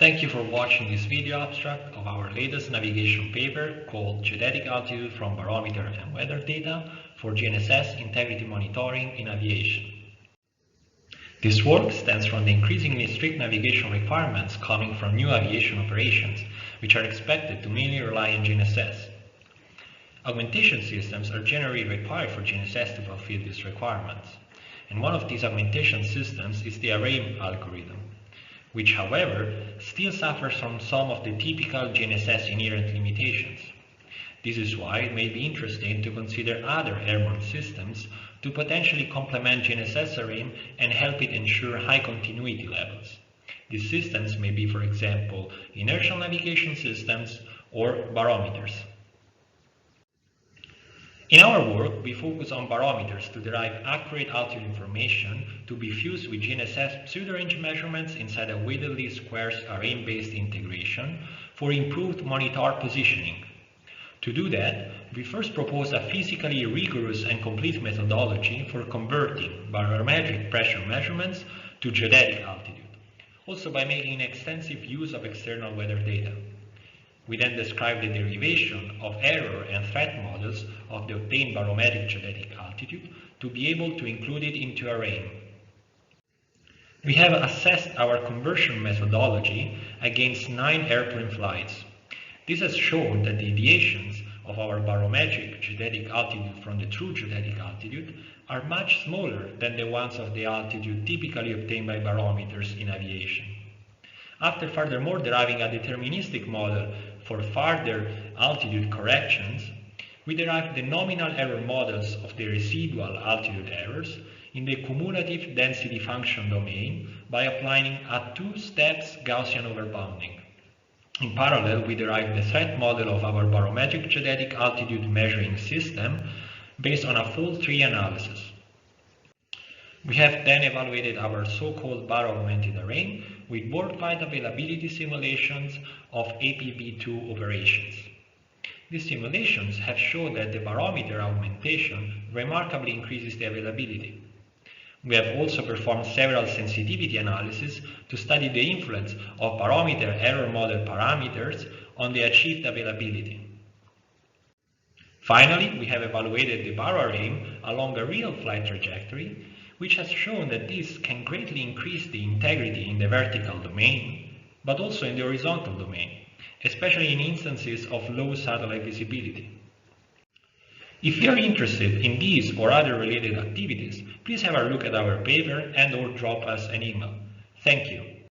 Thank you for watching this video abstract of our latest navigation paper called Geodetic Altitude from Barometer and Weather Data for GNSS Integrity Monitoring in Aviation. This work stems from the increasingly strict navigation requirements coming from new aviation operations, which are expected to mainly rely on GNSS. Augmentation systems are generally required for GNSS to fulfill these requirements, and one of these augmentation systems is the array algorithm, which, however, still suffers from some of the typical GNSS inherent limitations. This is why it may be interesting to consider other airborne systems to potentially complement GNSS array and help it ensure high continuity levels. These systems may be, for example, inertial navigation systems or barometers. In our work, we focus on barometers to derive accurate altitude information to be fused with GNSS pseudo-range measurements inside a weightedly scarce array-based integration for improved monitor positioning. To do that, we first propose a physically rigorous and complete methodology for converting barometric pressure measurements to geodetic altitude, also by making extensive use of external weather data. We then describe the derivation of error and threat models of the obtained barometric geodetic altitude to be able to include it into array. We have assessed our conversion methodology against 9 airplane flights. This has shown that the deviations of our barometric geodetic altitude from the true geodetic altitude are much smaller than the ones of the altitude typically obtained by barometers in aviation. After furthermore deriving a deterministic model for further altitude corrections, we derived the nominal error models of the residual altitude errors in the cumulative density function domain by applying a 2-steps Gaussian overbounding. In parallel, we derived the threat model of our barometric geodetic altitude measuring system based on a full tree analysis. We have then evaluated our so-called baro-augmented array with worldwide availability simulations of APV2 operations. These simulations have shown that the barometer augmentation remarkably increases the availability. We have also performed several sensitivity analyses to study the influence of barometer error model parameters on the achieved availability. Finally, we have evaluated the baro array along a real flight trajectory, which has shown that this can greatly increase the integrity in the vertical domain, but also in the horizontal domain, especially in instances of low satellite visibility. If you are interested in these or other related activities, please have a look at our paper and/or drop us an email. Thank you.